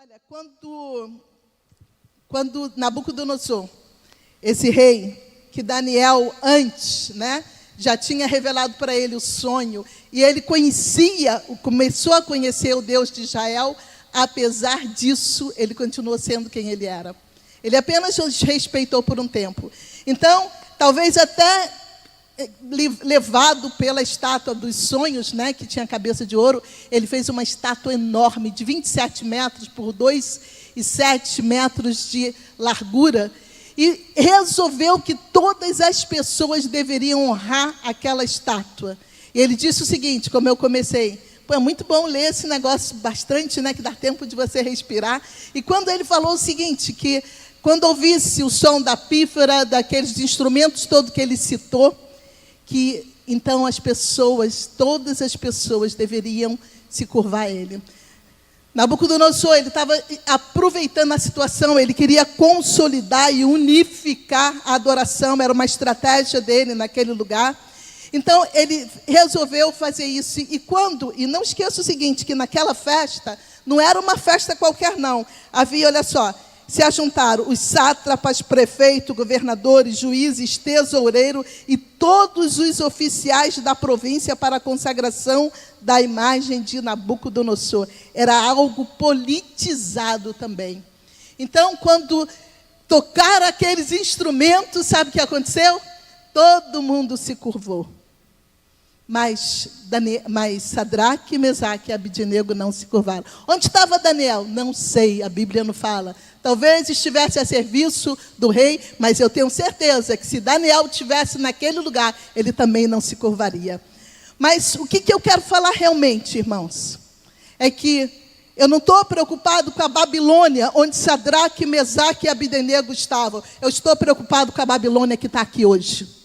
Olha, quando Nabucodonosor, esse rei, que Daniel antes, já tinha revelado para ele o sonho, e ele começou a conhecer o Deus de Israel, apesar disso, ele continuou sendo quem ele era. Ele apenas os respeitou por um tempo. Então, talvez até levado pela estátua dos sonhos, que tinha a cabeça de ouro, ele fez uma estátua enorme, de 27 metros por 2,7 metros de largura, e resolveu que todas as pessoas deveriam honrar aquela estátua. E ele disse o seguinte, como eu comecei: é muito bom ler esse negócio bastante, que dá tempo de você respirar. E quando ele falou o seguinte, que quando ouvisse o som da pífara, daqueles instrumentos todos que ele citou, que então todas as pessoas deveriam se curvar a ele. Nabucodonosor, ele estava aproveitando a situação, ele queria consolidar e unificar a adoração, era uma estratégia dele naquele lugar. Então, ele resolveu fazer isso. E não esqueça o seguinte, que naquela festa, não era uma festa qualquer não. Havia, olha só, se ajuntaram os sátrapas, prefeitos, governadores, juízes, tesoureiro e todos os oficiais da província para a consagração da imagem de Nabucodonosor. Era algo politizado também. Então, quando tocaram aqueles instrumentos, sabe o que aconteceu? Todo mundo se curvou. Mas Sadraque, Mesaque e Abednego não se curvaram. Onde estava Daniel? Não sei, a Bíblia não fala. Talvez estivesse a serviço do rei, mas eu tenho certeza que se Daniel estivesse naquele lugar, ele também não se curvaria. Mas o que eu quero falar realmente, irmãos, é que eu não estou preocupado com a Babilônia, onde Sadraque, Mesaque e Abednego estavam. Eu estou preocupado com a Babilônia que está aqui hoje.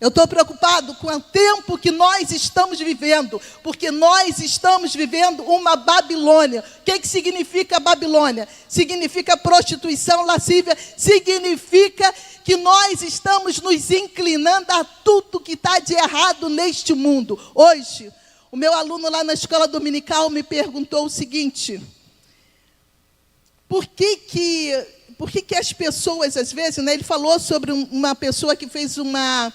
Eu estou preocupado com o tempo que nós estamos vivendo, porque nós estamos vivendo uma Babilônia. O que significa Babilônia? Significa prostituição, lascívia, significa que nós estamos nos inclinando a tudo que está de errado neste mundo. Hoje, o meu aluno lá na escola dominical me perguntou o seguinte: por que as pessoas, às vezes, ele falou sobre uma pessoa que fez uma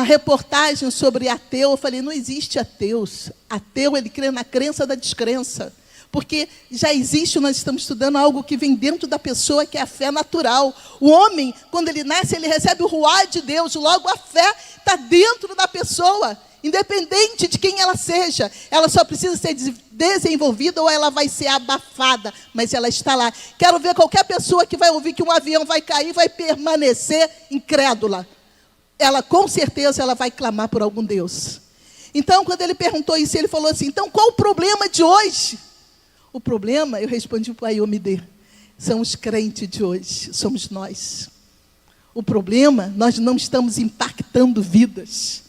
reportagem sobre ateu. Eu falei, não existe ateus. Ateu, ele crê na crença da descrença. Porque já existe, nós estamos estudando algo que vem dentro da pessoa, que é a fé natural. O homem, quando ele nasce, ele recebe o ruá de Deus. Logo, a fé está dentro da pessoa. Independente de quem ela seja. Ela só precisa ser desenvolvida ou ela vai ser abafada. Mas ela está lá. Quero ver qualquer pessoa que vai ouvir que um avião vai cair, vai permanecer incrédula. Ela, com certeza, ela vai clamar por algum Deus. Então, quando ele perguntou isso, ele falou assim, então, qual o problema de hoje? O problema, eu respondi para o Ayomide, são os crentes de hoje, somos nós. O problema, nós não estamos impactando vidas.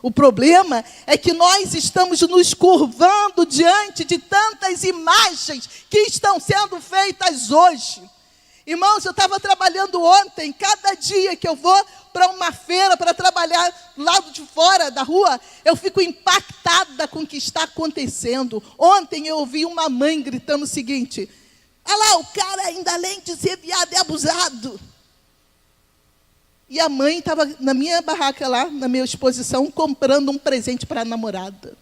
O problema é que nós estamos nos curvando diante de tantas imagens que estão sendo feitas hoje. Irmãos, eu estava trabalhando ontem, cada dia que eu vou para uma feira, para trabalhar do lado de fora da rua, eu fico impactada com o que está acontecendo. Ontem eu ouvi uma mãe gritando o seguinte: olha lá, o cara ainda além de ser viado é abusado. E a mãe estava na minha barraca lá, na minha exposição, comprando um presente para a namorada.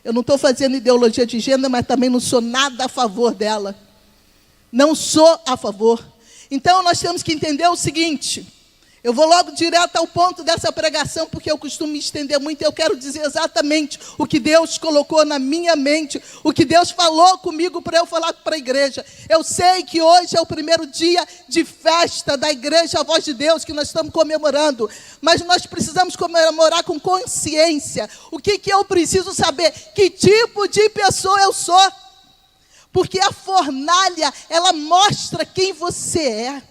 Eu não estou fazendo ideologia de gênero, mas também não sou nada a favor dela. Não sou a favor. Então, nós temos que entender o seguinte. Eu vou logo direto ao ponto dessa pregação, porque eu costumo me estender muito. Eu quero dizer exatamente o que Deus colocou na minha mente, o que Deus falou comigo para eu falar para a igreja. Eu sei que hoje é o primeiro dia de festa da igreja A Voz de Deus, que nós estamos comemorando. Mas nós precisamos comemorar com consciência. O que eu preciso saber? Que tipo de pessoa eu sou? Porque a fornalha, ela mostra quem você é.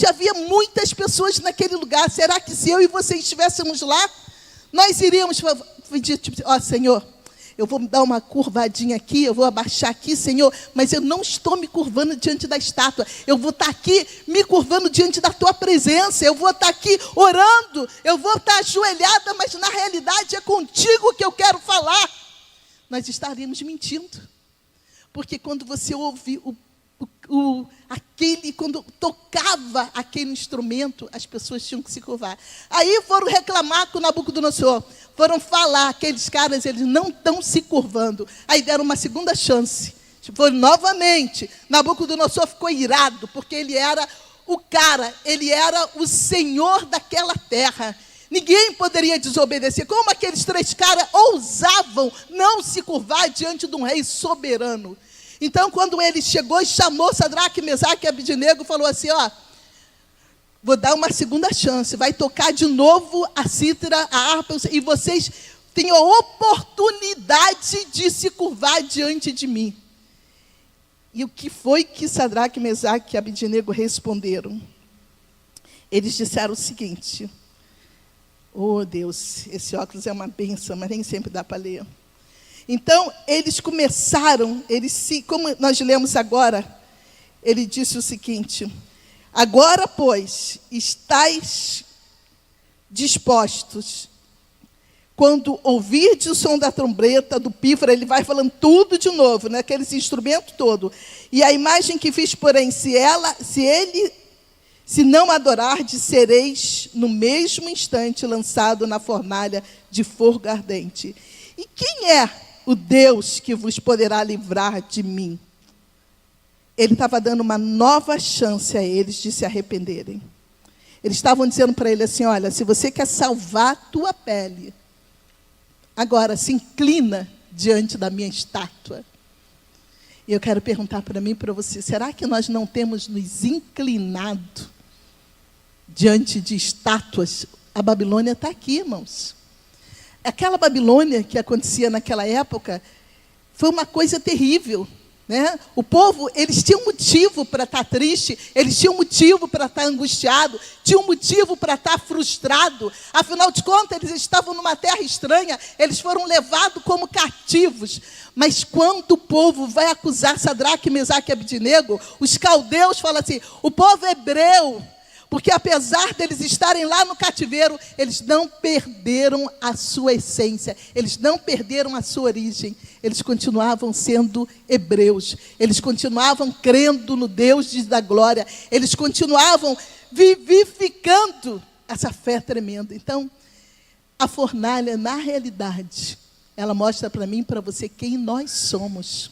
Havia muitas pessoas naquele lugar. Será que se eu e você estivéssemos lá, nós iríamos pedir, tipo, Senhor, eu vou dar uma curvadinha aqui, eu vou abaixar aqui, Senhor, mas eu não estou me curvando diante da estátua. Eu vou estar aqui me curvando diante da tua presença. Eu vou estar aqui orando, eu vou estar ajoelhada, mas na realidade é contigo que eu quero falar. Nós estaríamos mentindo. Porque quando você ouve quando tocava aquele instrumento, as pessoas tinham que se curvar. Aí foram reclamar com Nabucodonosor. Foram falar, aqueles caras, eles não estão se curvando. Aí deram uma segunda chance. Foi novamente. Nabucodonosor ficou irado, porque ele era o cara, ele era o senhor daquela terra. Ninguém poderia desobedecer. Como aqueles 3 caras ousavam não se curvar diante de um rei soberano? Então, quando ele chegou e chamou Sadraque, Mesaque e Abednego, falou assim, ó, vou dar uma segunda chance, vai tocar de novo a cítara, a harpa, e vocês têm a oportunidade de se curvar diante de mim. E o que foi que Sadraque, Mesaque e Abednego responderam? Eles disseram o seguinte: oh Deus, esse óculos é uma bênção, mas nem sempre dá para ler. Então, eles começaram, como nós lemos agora, ele disse o seguinte: agora, pois, estáis dispostos, quando ouvirdes o som da trombeta, do pífaro, ele vai falando tudo de novo, né, aqueles instrumentos todo. E a imagem que fiz, porém, se não adorardes, sereis no mesmo instante lançado na fornalha de fogo ardente. E quem é o Deus que vos poderá livrar de mim? Ele estava dando uma nova chance a eles de se arrependerem. Eles estavam dizendo para ele assim, olha, se você quer salvar a tua pele, agora se inclina diante da minha estátua. E eu quero perguntar para mim e para você, será que nós não temos nos inclinado diante de estátuas? A Babilônia está aqui, irmãos. Aquela Babilônia que acontecia naquela época foi uma coisa terrível, né? O povo, eles tinham motivo para estar triste, eles tinham motivo para estar angustiado, tinham motivo para estar frustrado. Afinal de contas, eles estavam numa terra estranha, eles foram levados como cativos. Mas quando o povo vai acusar Sadraque, Mesaque e Abednego, os caldeus falam assim, o povo hebreu, porque apesar deles estarem lá no cativeiro, eles não perderam a sua essência, eles não perderam a sua origem, eles continuavam sendo hebreus, eles continuavam crendo no Deus da glória, eles continuavam vivificando essa fé tremenda. Então, a fornalha, na realidade, ela mostra para mim e para você quem nós somos.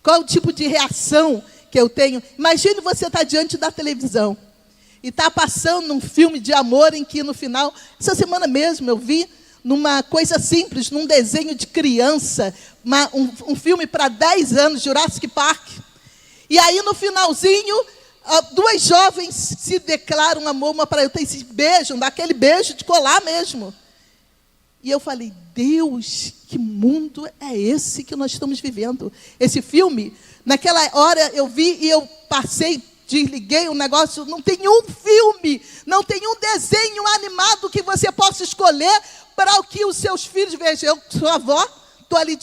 Qual o tipo de reação que eu tenho? Imagine você estar diante da televisão e está passando um filme de amor em que no final, essa semana mesmo eu vi numa coisa simples, num desenho de criança, um filme para 10 anos, Jurassic Park. E aí no finalzinho, 2 jovens se declaram amor uma para outra, e se beijam, daquele beijo de colar mesmo. E eu falei, Deus, que mundo é esse que nós estamos vivendo? Esse filme, naquela hora eu vi e eu passei, desliguei o negócio, não tem um filme, não tem um desenho animado que você possa escolher para o que os seus filhos vejam. Eu sou avó, estou ali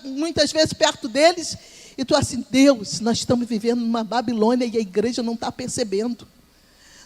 muitas vezes perto deles, e estou assim, Deus, nós estamos vivendo numa Babilônia e a igreja não está percebendo.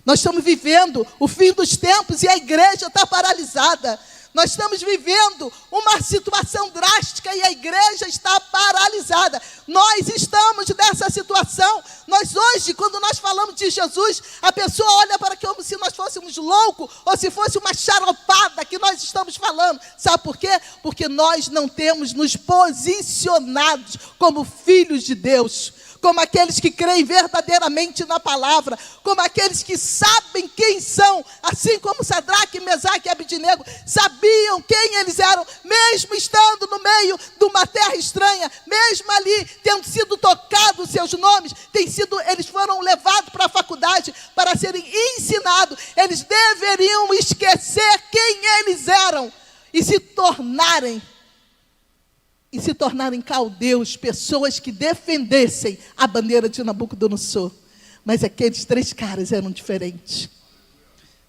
Nós estamos vivendo o fim dos tempos e a igreja está paralisada. Nós estamos vivendo uma situação drástica e a igreja está paralisada. Nós estamos nessa situação. Nós hoje, quando nós falamos de Jesus, a pessoa olha para como se nós fôssemos loucos ou se fosse uma charopada que nós estamos falando. Sabe por quê? Porque nós não temos nos posicionados como filhos de Deus, como aqueles que creem verdadeiramente na palavra, como aqueles que sabem quem são, assim como Sadraque, Mesaque e Abednego sabiam quem eles eram, mesmo estando no meio de uma terra estranha, mesmo ali tendo sido tocados seus nomes, eles foram levados para a faculdade para serem ensinados. Eles deveriam esquecer quem eles eram e se tornarem caldeus, pessoas que defendessem a bandeira de Nabucodonosor. Mas aqueles 3 caras eram diferentes.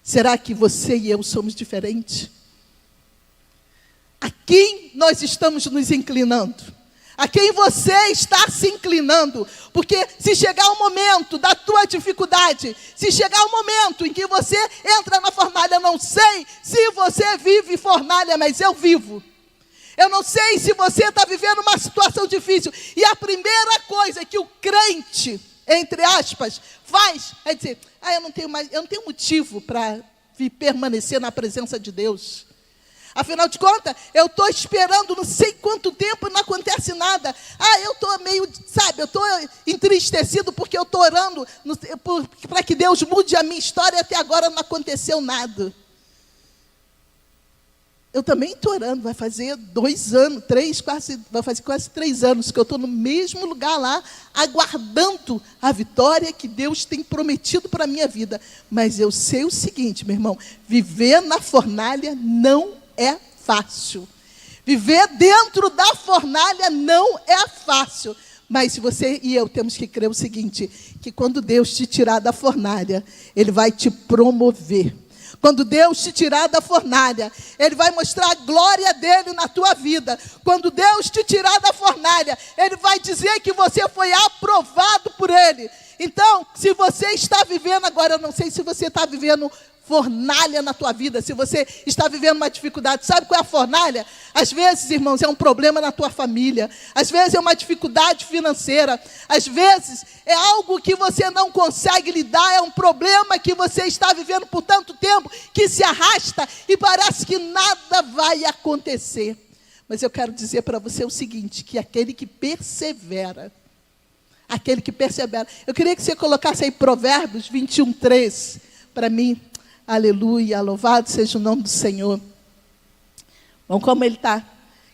Será que você e eu somos diferentes? A quem nós estamos nos inclinando? A quem você está se inclinando? Porque se chegar o momento da tua dificuldade, se chegar o momento em que você entra na fornalha, não sei se você vive fornalha, mas eu vivo. Eu não sei se você está vivendo uma situação difícil. E a primeira coisa que o crente, entre aspas, faz é dizer: eu não tenho motivo para permanecer na presença de Deus. Afinal de contas, eu estou esperando não sei quanto tempo e não acontece nada. Eu estou meio, eu estou entristecido porque eu estou orando para que Deus mude a minha história e até agora não aconteceu nada. Eu também estou orando, vai fazer 2 anos, vai fazer quase 3 anos que eu estou no mesmo lugar lá, aguardando a vitória que Deus tem prometido para a minha vida. Mas eu sei o seguinte, meu irmão, viver na fornalha não é fácil. Viver dentro da fornalha não é fácil. Mas se você e eu temos que crer o seguinte, que quando Deus te tirar da fornalha, Ele vai te promover. Quando Deus te tirar da fornalha, Ele vai mostrar a glória dEle na tua vida. Quando Deus te tirar da fornalha, Ele vai dizer que você foi aprovado por Ele. Então, se você está vivendo agora, eu não sei se você está vivendo fornalha na tua vida, se você está vivendo uma dificuldade, sabe qual é a fornalha? Às vezes, irmãos, é um problema na tua família, às vezes é uma dificuldade financeira, às vezes é algo que você não consegue lidar, é um problema que você está vivendo por tanto tempo, que se arrasta e parece que nada vai acontecer. Mas eu quero dizer para você o seguinte, que aquele que persevera, eu queria que você colocasse aí Provérbios 21:3 para mim. Aleluia, louvado seja o nome do Senhor. Bom, como ele está,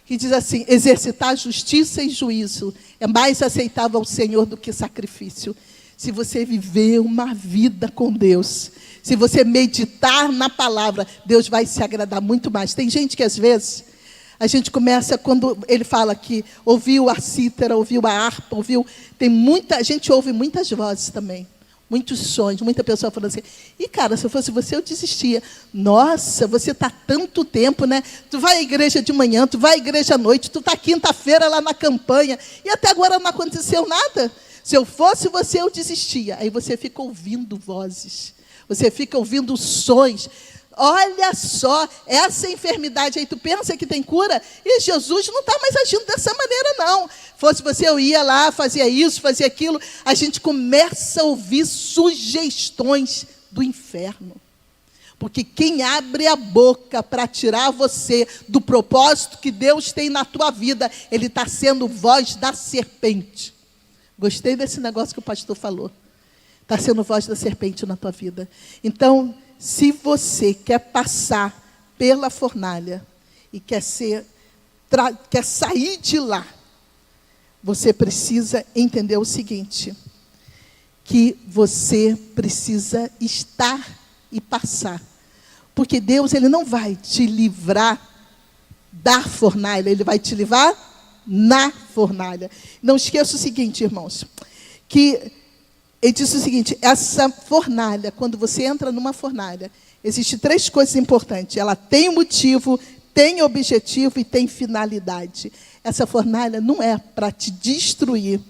que diz assim: exercitar justiça e juízo é mais aceitável ao Senhor do que sacrifício. Se você viver uma vida com Deus, se você meditar na palavra, Deus vai se agradar muito mais. Tem gente que às vezes, a gente começa, quando ele fala que ouviu a cítara, ouviu a harpa, a gente ouve muitas vozes também. Muitos sonhos, muita pessoa falando assim: cara, se eu fosse você, eu desistia. Nossa, você está tanto tempo, né? Tu vai à igreja de manhã, tu vai à igreja à noite, tu está quinta-feira lá na campanha, e até agora não aconteceu nada. Se eu fosse você, eu desistia. Aí você fica ouvindo vozes, você fica ouvindo sons. Olha só, essa enfermidade aí, tu pensa que tem cura? E Jesus não está mais agindo dessa maneira, não. Fosse você, eu ia lá, fazia isso, fazia aquilo. A gente começa a ouvir sugestões do inferno. Porque quem abre a boca para tirar você do propósito que Deus tem na tua vida, ele está sendo voz da serpente. Gostei desse negócio que o pastor falou. Está sendo voz da serpente na tua vida. Então, se você quer passar pela fornalha e quer sair de lá, você precisa entender o seguinte, que você precisa estar e passar. Porque Deus, Ele não vai te livrar da fornalha, Ele vai te livrar na fornalha. Não esqueça o seguinte, irmãos, que ele disse o seguinte: essa fornalha, quando você entra numa fornalha, existem 3 coisas importantes. Ela tem um motivo, tem objetivo e tem finalidade. Essa fornalha não é para te destruir,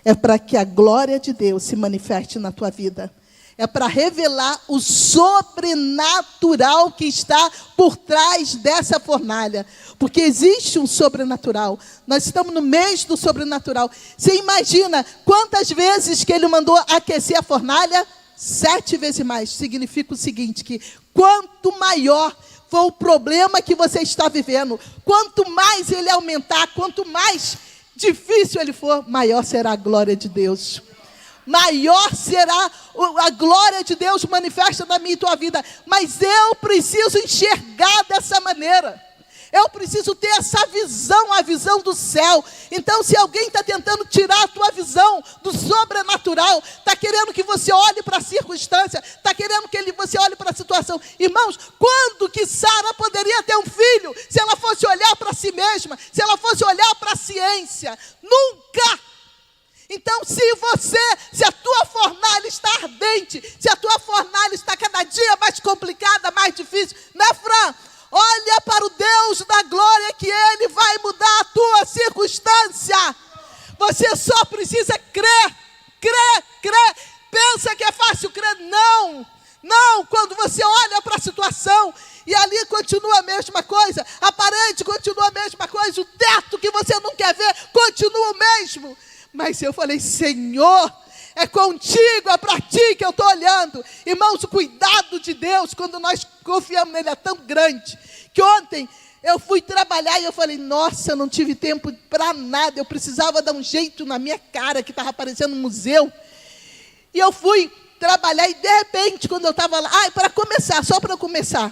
é para que a glória de Deus se manifeste na tua vida. É para revelar o sobrenatural que está por trás dessa fornalha. Porque existe um sobrenatural. Nós estamos no mês do sobrenatural. Você imagina quantas vezes que ele mandou aquecer a fornalha? 7 vezes mais. Significa o seguinte, que quanto maior for o problema que você está vivendo, quanto mais ele aumentar, quanto mais difícil ele for, maior será a glória de Deus. Maior será a glória de Deus manifesta na minha e tua vida. Mas eu preciso enxergar dessa maneira. Eu preciso ter essa visão, a visão do céu. Então, se alguém está tentando tirar a tua visão do sobrenatural, está querendo que você olhe para a circunstância, está querendo que você olhe para a situação. Irmãos, quando que Sara poderia ter um filho, se ela fosse olhar para si mesma, se ela fosse olhar para a ciência? Nunca! Então, se a tua fornalha está ardente, se a tua fornalha está cada dia mais complicada, mais difícil, né, Fran? Olha para o Deus da glória, que Ele vai mudar a tua circunstância. Você só precisa crer. Pensa que é fácil crer? Não, quando você olha para a situação e ali continua a mesma coisa, a parede continua a mesma coisa, o teto que você não quer ver continua o mesmo. Mas eu falei, Senhor, é contigo, é para ti que eu estou olhando. Irmãos, o cuidado de Deus, quando nós confiamos nele, é tão grande, que ontem eu fui trabalhar e eu falei, nossa, eu não tive tempo para nada, eu precisava dar um jeito na minha cara, que estava parecendo um museu. E eu fui trabalhar e de repente, quando eu estava lá, para começar, só para começar,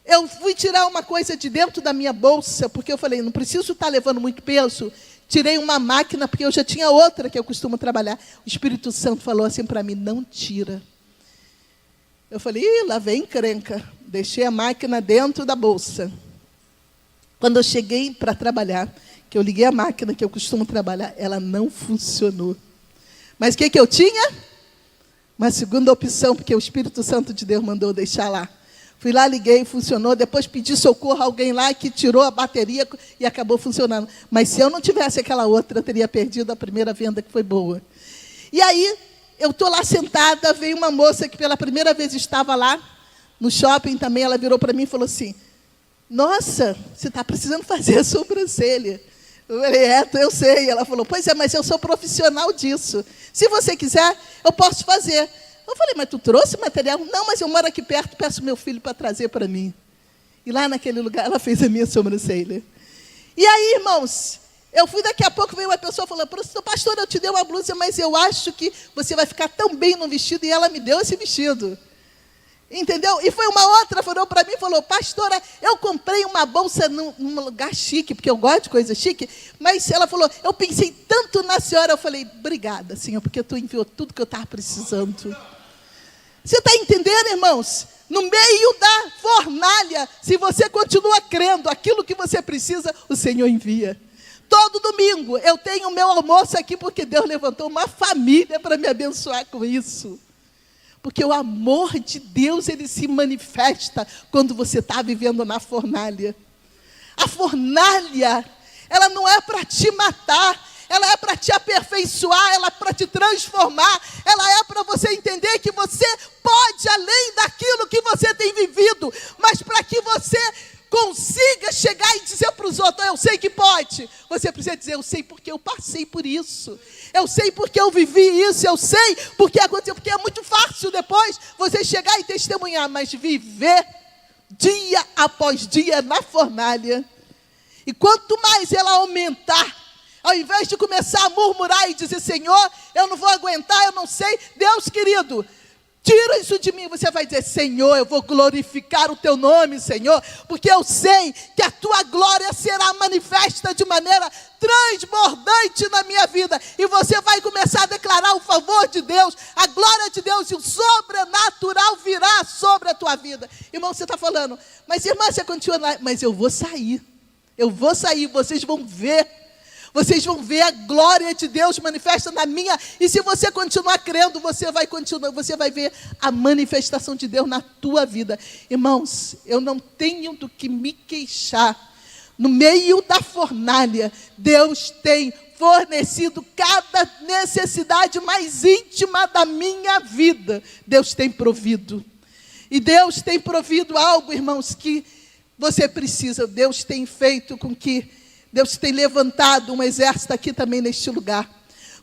eu fui tirar uma coisa de dentro da minha bolsa, porque eu falei, não preciso estar levando muito peso. Tirei uma máquina, porque eu já tinha outra que eu costumo trabalhar. O Espírito Santo falou assim para mim, não tira. Eu falei, lá vem encrenca. Deixei a máquina dentro da bolsa. Quando eu cheguei para trabalhar, que eu liguei a máquina que eu costumo trabalhar, ela não funcionou. Mas o que eu tinha? Uma segunda opção, porque o Espírito Santo de Deus mandou deixar lá. Fui lá, liguei, funcionou. Depois pedi socorro a alguém lá que tirou a bateria e acabou funcionando. Mas se eu não tivesse aquela outra, eu teria perdido a primeira venda, que foi boa. E aí, eu estou lá sentada, veio uma moça que pela primeira vez estava lá, no shopping também, ela virou para mim e falou assim, nossa, você está precisando fazer a sobrancelha. Eu falei, eu sei. Ela falou, pois é, mas eu sou profissional disso. Se você quiser, eu posso fazer. Eu falei, mas tu trouxe material? Não, mas eu moro aqui perto, peço meu filho para trazer para mim. E lá naquele lugar, ela fez a minha sobrancelha. E aí, irmãos, eu fui, daqui a pouco veio uma pessoa falando, pastor, eu te dei uma blusa, mas eu acho que você vai ficar tão bem no vestido. E ela me deu esse vestido. Entendeu? E foi uma outra, falou para mim, falou, pastora, eu comprei uma bolsa num lugar chique, porque eu gosto de coisa chique, mas ela falou, eu pensei tanto na senhora. Eu falei, obrigada, Senhor, porque tu enviou tudo que eu estava precisando. Você está entendendo, irmãos? No meio da fornalha, se você continua crendo, aquilo que você precisa, o Senhor envia. Todo domingo eu tenho o meu almoço aqui, porque Deus levantou uma família para me abençoar com isso. Porque o amor de Deus, ele se manifesta quando você está vivendo na fornalha. A fornalha, ela não é para te matar, ela é para te aperfeiçoar, ela é para te transformar, ela é para você entender que você pode além daquilo que você tem vivido, mas para que você consiga chegar e dizer para os outros, eu sei que pode, você precisa dizer, eu sei porque eu passei por isso, eu sei porque eu vivi isso, eu sei porque aconteceu, porque é muito fácil depois você chegar e testemunhar, mas viver dia após dia na fornalha, e quanto mais ela aumentar, ao invés de começar a murmurar e dizer, Senhor, eu não vou aguentar, eu não sei, Deus querido, tira isso de mim. Você vai dizer, Senhor, eu vou glorificar o teu nome, Senhor, porque eu sei que a tua glória será manifesta de maneira transbordante na minha vida. E você vai começar a declarar o favor de Deus, a glória de Deus, e o sobrenatural virá sobre a tua vida. Irmão, você está falando, mas irmã, você continua lá, mas eu vou sair, vocês vão ver. Vocês vão ver a glória de Deus manifesta na minha. E se você continuar crendo, você vai ver a manifestação de Deus na tua vida. Irmãos, eu não tenho do que me queixar. No meio da fornalha, Deus tem fornecido cada necessidade mais íntima da minha vida. Deus tem provido. E Deus tem provido algo, irmãos, que você precisa. Deus tem feito com que Deus tem levantado um exército aqui também neste lugar.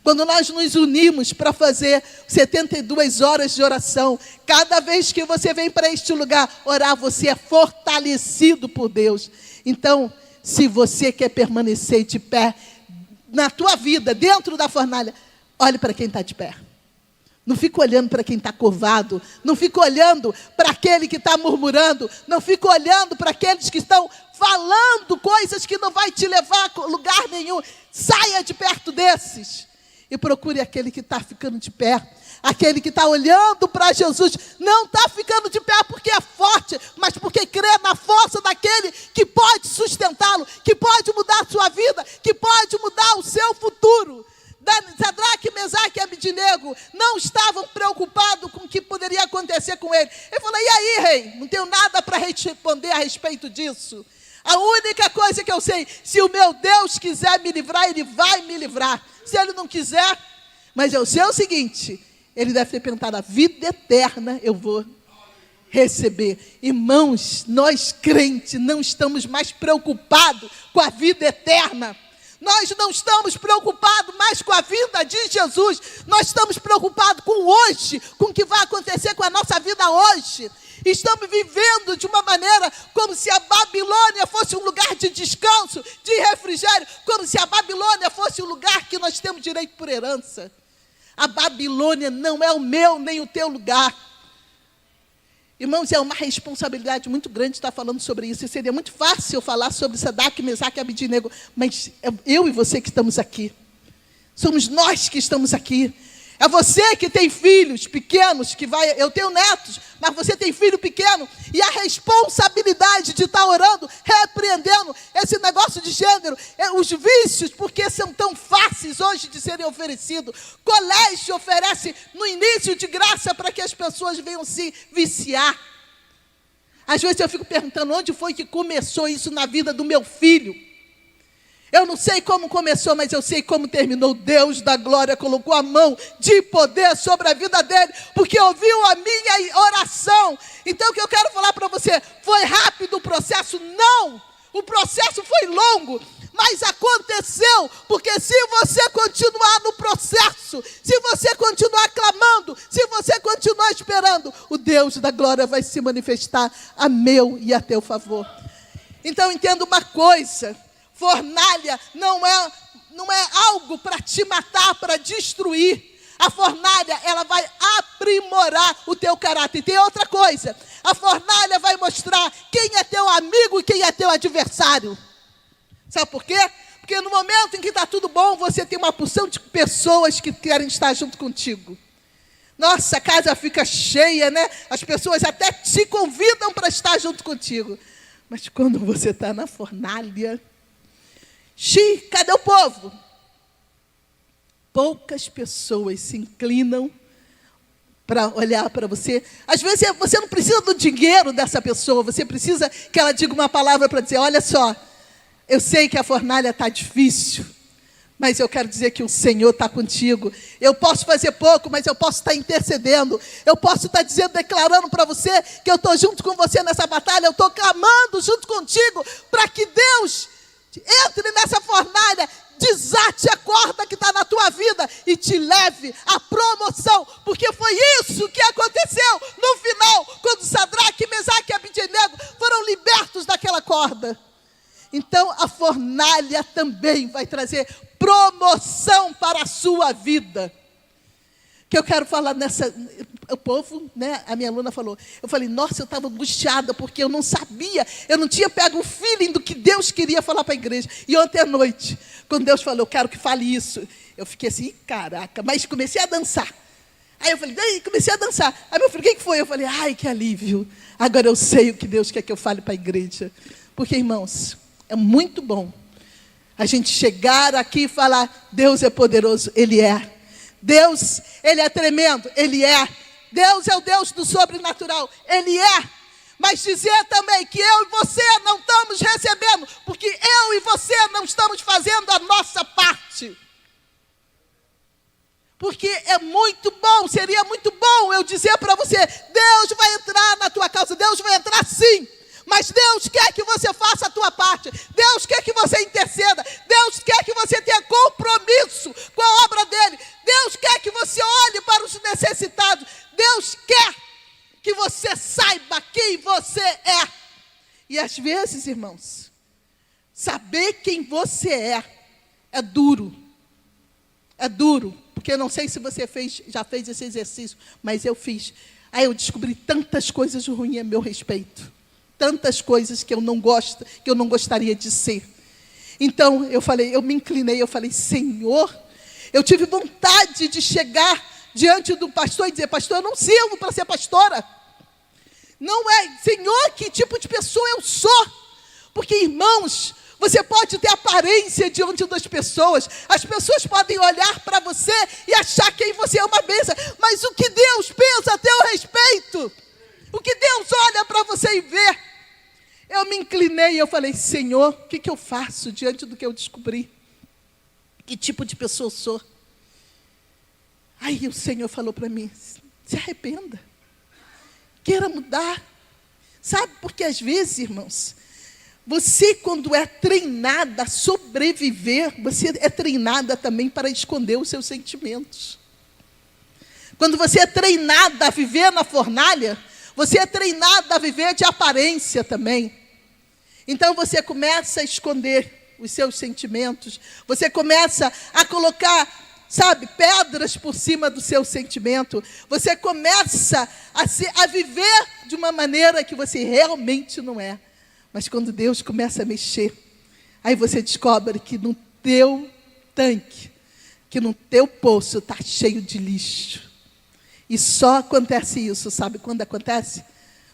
Quando nós nos unimos para fazer 72 horas de oração, cada vez que você vem para este lugar orar, você é fortalecido por Deus. Então, se você quer permanecer de pé na tua vida, dentro da fornalha, olhe para quem está de pé. Não fica olhando para quem está curvado, não fica olhando para aquele que está murmurando, não fica olhando para aqueles que estão falando coisas que não vai te levar a lugar nenhum. Saia de perto desses e procure aquele que está ficando de pé, aquele que está olhando para Jesus. Não está ficando de pé porque é forte, mas porque crê na força daquele que pode sustentá-lo, que pode mudar a sua vida, que pode mudar o seu futuro. Sadraque, Mesaque e Abednego não estavam preocupados com o que poderia acontecer com ele. Ele falou, e aí, rei? Não tenho nada para responder a respeito disso. A única coisa que eu sei, se o meu Deus quiser me livrar, Ele vai me livrar. Se Ele não quiser, mas eu sei o seguinte, Ele deve ter perguntado, a vida eterna eu vou. receber. Irmãos, nós crentes não estamos mais preocupados com a vida eterna. Nós não estamos preocupados mais com a vinda de Jesus. Nós estamos preocupados com hoje, com o que vai acontecer com a nossa vida hoje. Estamos vivendo de uma maneira como se a Babilônia fosse um lugar de descanso, de refrigério, como se a Babilônia fosse um lugar que nós temos direito por herança. A Babilônia não é o meu nem o teu lugar. Irmãos, é uma responsabilidade muito grande estar falando sobre isso. E seria muito fácil eu falar sobre Sadraque, Mesaque e Abednego, mas é eu e você que estamos aqui. Somos nós que estamos aqui. É você que tem filhos pequenos, eu tenho netos, mas você tem filho pequeno, e a responsabilidade de estar orando, repreendendo esse negócio de gênero, os vícios, porque são tão fáceis hoje de serem oferecidos. Colégio oferece no início de graça para que as pessoas venham se viciar. Às vezes eu fico perguntando, onde foi que começou isso na vida do meu filho? Eu não sei como começou, mas eu sei como terminou. Deus da glória colocou a mão de poder sobre a vida dele, porque ouviu a minha oração. Então o que eu quero falar para você, foi rápido o processo? Não, o processo foi longo, mas aconteceu, porque se você continuar no processo, se você continuar clamando, se você continuar esperando, o Deus da glória vai se manifestar a meu e a teu favor. Então entenda uma coisa, fornalha não é algo para te matar, para destruir. A fornalha, ela vai aprimorar o teu caráter. E tem outra coisa, a fornalha vai mostrar quem é teu amigo e quem é teu adversário. Sabe por quê? Porque no momento em que está tudo bom, você tem uma porção de pessoas que querem estar junto contigo. Nossa, a casa fica cheia, né? As pessoas até te convidam para estar junto contigo. Mas quando você está na fornalha, cadê o povo? Poucas pessoas se inclinam para olhar para você. Às vezes você não precisa do dinheiro dessa pessoa, você precisa que ela diga uma palavra para dizer, olha só, eu sei que a fornalha está difícil, mas eu quero dizer que o Senhor está contigo. Eu posso fazer pouco, mas eu posso estar intercedendo. Eu posso estar dizendo, declarando para você que eu estou junto com você nessa batalha. Eu estou clamando junto contigo para que Deus entre nessa fornalha, desate a corda que está na tua vida e te leve à promoção, porque foi isso que aconteceu no final, quando Sadraque, Mesaque e Abednego foram libertos daquela corda. Então a fornalha também vai trazer promoção para a sua vida. Que eu quero falar o povo, né, a minha aluna falou, eu falei, nossa, eu estava angustiada, porque eu não sabia, eu não tinha pego o feeling do que Deus queria falar para a igreja. E ontem à noite, quando Deus falou, eu quero que fale isso, eu fiquei assim, caraca, mas comecei a dançar. Aí eu falei, comecei a dançar. Aí meu filho, o que foi? Eu falei, ai, que alívio, agora eu sei o que Deus quer que eu fale para a igreja. Porque, irmãos, é muito bom a gente chegar aqui e falar, Deus é poderoso, Ele é. Deus, Ele é tremendo, Ele é. Deus é o Deus do sobrenatural, Ele é. Mas dizer também que eu e você não estamos recebendo, porque eu e você não estamos fazendo a nossa parte. Porque é muito bom, seria muito bom eu dizer para você, Deus vai entrar na tua causa, Deus vai entrar sim. Mas Deus quer que você faça a tua parte. Deus quer que você interceda. Deus quer que você tenha compromisso com a obra dEle. Deus quer que você olhe para os necessitados. Deus quer que você saiba quem você é. E às vezes, irmãos, saber quem você é duro. É duro. Porque eu não sei se você já fez esse exercício, mas eu fiz. Aí eu descobri tantas coisas ruins a meu respeito. Tantas coisas que eu não gosto, que eu não gostaria de ser. Então, eu me inclinei, eu falei, Senhor, eu tive vontade de chegar diante do pastor e dizer, pastor, eu não sirvo para ser pastora. Não é, Senhor, que tipo de pessoa eu sou? Porque, irmãos, você pode ter aparência diante das pessoas, as pessoas podem olhar para você e achar que você é uma bênção, mas o que Deus pensa a teu respeito? O que Deus olha para você e vê? Eu me inclinei e eu falei, Senhor, o que eu faço diante do que eu descobri? Que tipo de pessoa eu sou? Aí o Senhor falou para mim, se arrependa. queira mudar. Sabe, porque às vezes, irmãos, você quando é treinada a sobreviver, você é treinada também para esconder os seus sentimentos. Quando você é treinada a viver na fornalha, você é treinada a viver de aparência também. Então você começa a esconder os seus sentimentos, você começa a colocar, sabe, pedras por cima do seu sentimento, você começa a viver de uma maneira que você realmente não é. Mas quando Deus começa a mexer, aí você descobre que no teu tanque, que no teu poço está cheio de lixo. E só acontece isso, sabe quando acontece?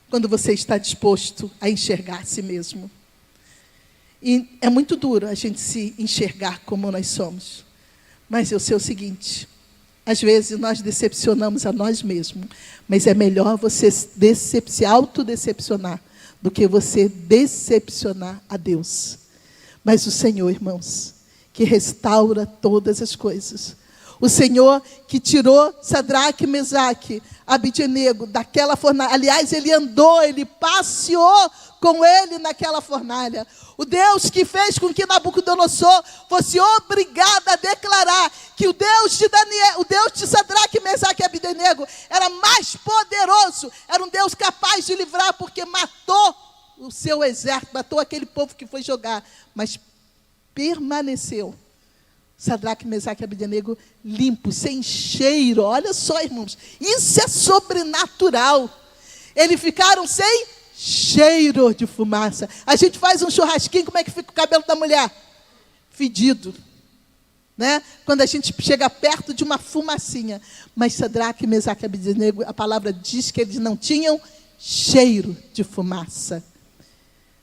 Quando você está disposto a enxergar a si mesmo. E é muito duro a gente se enxergar como nós somos. Mas eu sei o seguinte, às vezes nós decepcionamos a nós mesmos, mas é melhor você se autodecepcionar do que você decepcionar a Deus. Mas o Senhor, irmãos, que restaura todas as coisas. O Senhor que tirou Sadraque, Mesaque, Abednego daquela fornalha. Aliás, ele andou, ele passeou com ele naquela fornalha. O Deus que fez com que Nabucodonosor fosse obrigado a declarar que o Deus de Daniel, o Deus de Sadraque, Mesaque e Abednego era mais poderoso, era um Deus capaz de livrar, porque matou o seu exército, matou aquele povo que foi jogar, mas permaneceu Sadraque, Mesaque e Abednego limpos, sem cheiro. Olha só, irmãos, isso é sobrenatural. Eles ficaram sem cheiro de fumaça. A gente faz um churrasquinho, como é que fica o cabelo da mulher? Fedido, né? Quando a gente chega perto de uma fumacinha. Mas Sadraque, Mesaque e Abednego, a palavra diz que eles não tinham cheiro de fumaça.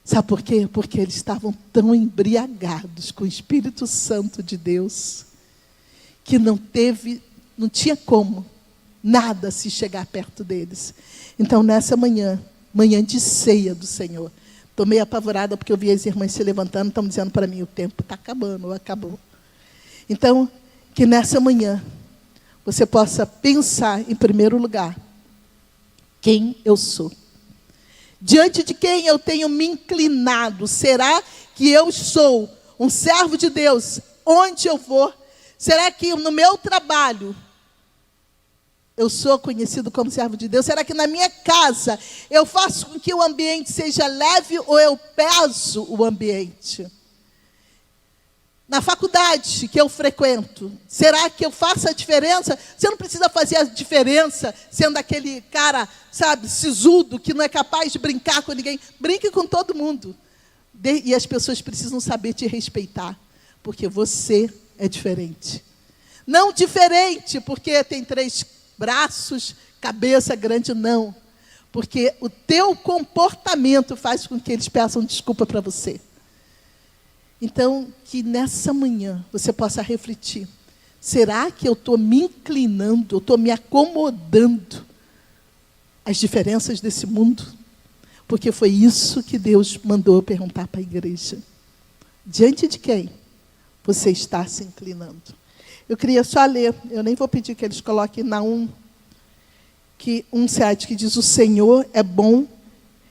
Sabe por quê? Porque eles estavam tão embriagados com o Espírito Santo de Deus, que não tinha como nada se chegar perto deles. Então, nessa manhã de ceia do Senhor, estou meio apavorada porque eu vi as irmãs se levantando, estão dizendo para mim, o tempo está acabando, acabou. Então, que nessa manhã, você possa pensar, em primeiro lugar, quem eu sou. Diante de quem eu tenho me inclinado? Será que eu sou um servo de Deus onde eu for? Será que no meu trabalho eu sou conhecido como servo de Deus? Será que na minha casa eu faço com que o ambiente seja leve ou eu peso o ambiente? Na faculdade que eu frequento, será que eu faço a diferença? Você não precisa fazer a diferença sendo aquele cara, sabe, sisudo, que não é capaz de brincar com ninguém. Brinque com todo mundo. E as pessoas precisam saber te respeitar, porque você é diferente. Não diferente porque tem 3 braços, cabeça grande, não. Porque o teu comportamento faz com que eles peçam desculpa para você. Então, que nessa manhã você possa refletir. Será que eu estou me inclinando, eu estou me acomodando às diferenças desse mundo? Porque foi isso que Deus mandou eu perguntar para a igreja. Diante de quem você está se inclinando? Eu queria só ler, eu nem vou pedir que eles coloquem Naum, que 1:7, que diz, o Senhor é bom,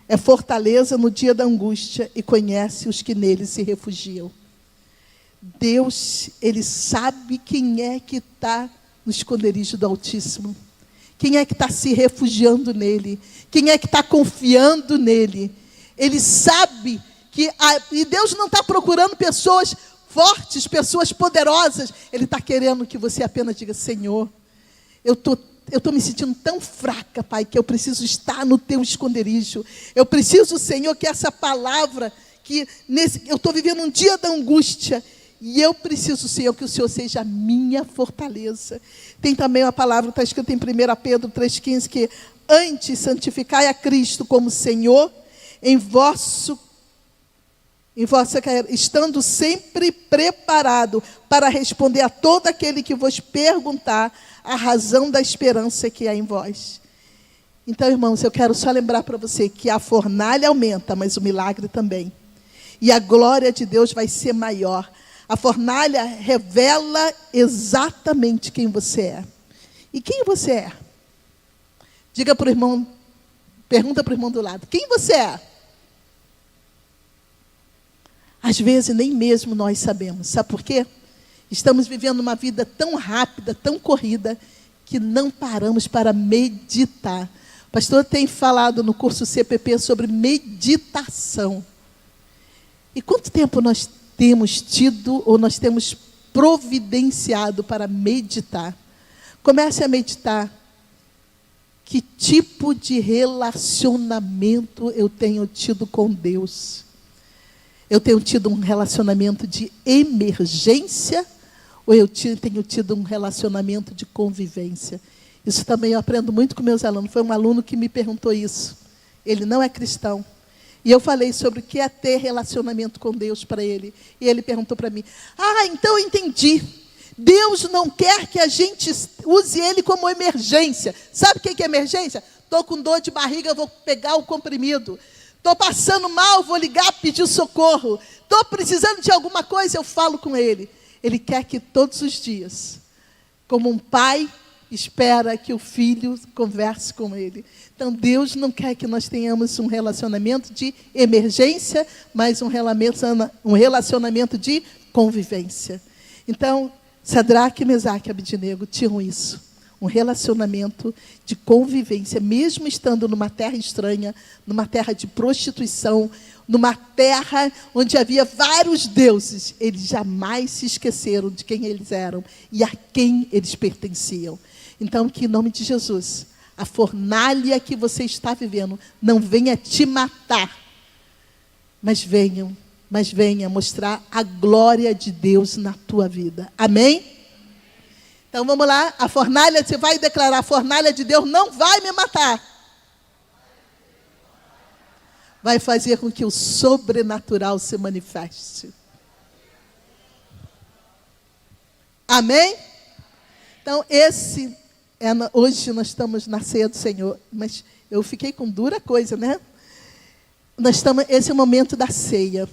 é fortaleza no dia da angústia e conhece os que nele se refugiam. Deus, Ele sabe quem é que está no esconderijo do Altíssimo. Quem é que está se refugiando nele. Quem é que está confiando nele. Ele sabe que... E Deus não está procurando pessoas fortes, pessoas poderosas. Ele está querendo que você apenas diga, Senhor, eu estou me sentindo tão fraca, Pai, que eu preciso estar no teu esconderijo. Eu preciso, Senhor, que essa palavra, eu estou vivendo um dia da angústia, e eu preciso, Senhor, que o Senhor seja a minha fortaleza. Tem também uma palavra, está escrita em 1 Pedro 3,15, que antes santificai a Cristo como Senhor, estando sempre preparado para responder a todo aquele que vos perguntar a razão da esperança que há em vós. Então, irmãos, eu quero só lembrar para você que a fornalha aumenta, mas o milagre também. E a glória de Deus vai ser maior. A fornalha revela exatamente quem você é. E quem você é? Diga para o irmão Pergunta para o irmão do lado: quem você é? Às vezes nem mesmo nós sabemos. Sabe por quê? Estamos vivendo uma vida tão rápida, tão corrida, que não paramos para meditar. O pastor tem falado no curso CPP sobre meditação. E quanto tempo nós temos tido ou nós temos providenciado para meditar? Comece a meditar. Que tipo de relacionamento eu tenho tido com Deus? Eu tenho tido um relacionamento de emergência ou eu tenho tido um relacionamento de convivência? Isso também eu aprendo muito com meus alunos. Foi um aluno que me perguntou isso. Ele não é cristão. E eu falei sobre o que é ter relacionamento com Deus para ele. E ele perguntou para mim: então eu entendi. Deus não quer que a gente use Ele como emergência. Sabe o que é emergência? Estou com dor de barriga, vou pegar o comprimido. Estou passando mal, vou ligar, pedir socorro. Estou precisando de alguma coisa, eu falo com Ele. Ele quer que todos os dias, como um pai espera que o filho converse com ele. Então, Deus não quer que nós tenhamos um relacionamento de emergência, mas um relacionamento de convivência. Então, Sadraque, Mesaque e Abednego tinham isso. Um relacionamento de convivência, mesmo estando numa terra estranha, numa terra de prostituição, numa terra onde havia vários deuses. Eles jamais se esqueceram de quem eles eram e a quem eles pertenciam. Então, que em nome de Jesus, a fornalha que você está vivendo não venha te matar, mas venha mostrar a glória de Deus na tua vida. Amém? Então vamos lá, a fornalha, você vai declarar: a fornalha de Deus não vai me matar. Vai fazer com que o sobrenatural se manifeste. Amém? Então hoje nós estamos na ceia do Senhor, mas eu fiquei com dura coisa, né? Esse é o momento da ceia.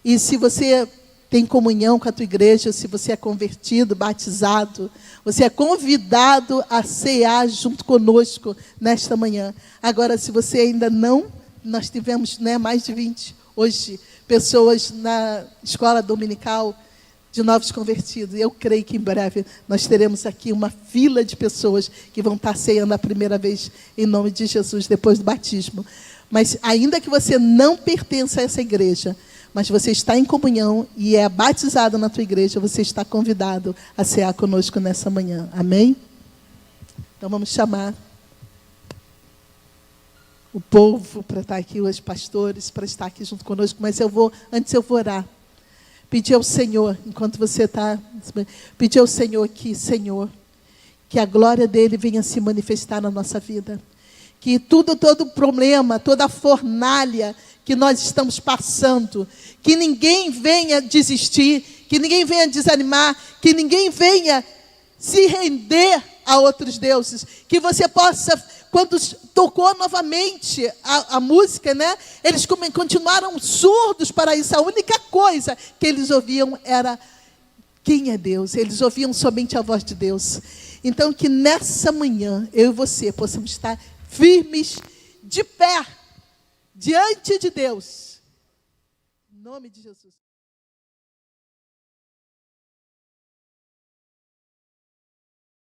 E se você tem comunhão com a tua igreja, se você é convertido, batizado, você é convidado a cear junto conosco nesta manhã. Agora, se você ainda não, nós tivemos mais de 20 hoje pessoas na escola dominical de novos convertidos. Eu creio que em breve nós teremos aqui uma fila de pessoas que vão estar ceando a primeira vez em nome de Jesus, depois do batismo. Mas ainda que você não pertença a essa igreja, mas você está em comunhão e é batizado na tua igreja, você está convidado a cear conosco nessa manhã. Amém? Então vamos chamar o povo para estar aqui, os pastores, para estar aqui junto conosco. Mas antes eu vou orar. Pedir ao Senhor, enquanto você está, pedir ao Senhor que a glória dele venha se manifestar na nossa vida. Que todo problema, toda fornalha que nós estamos passando, que ninguém venha desistir, que ninguém venha desanimar, que ninguém venha se render a outros deuses, que você possa, quando tocou novamente a música, eles continuaram surdos para isso. A única coisa que eles ouviam era quem é Deus. Eles ouviam somente a voz de Deus. Então, que nessa manhã, eu e você possamos estar firmes, de pé, diante de Deus. Em nome de Jesus.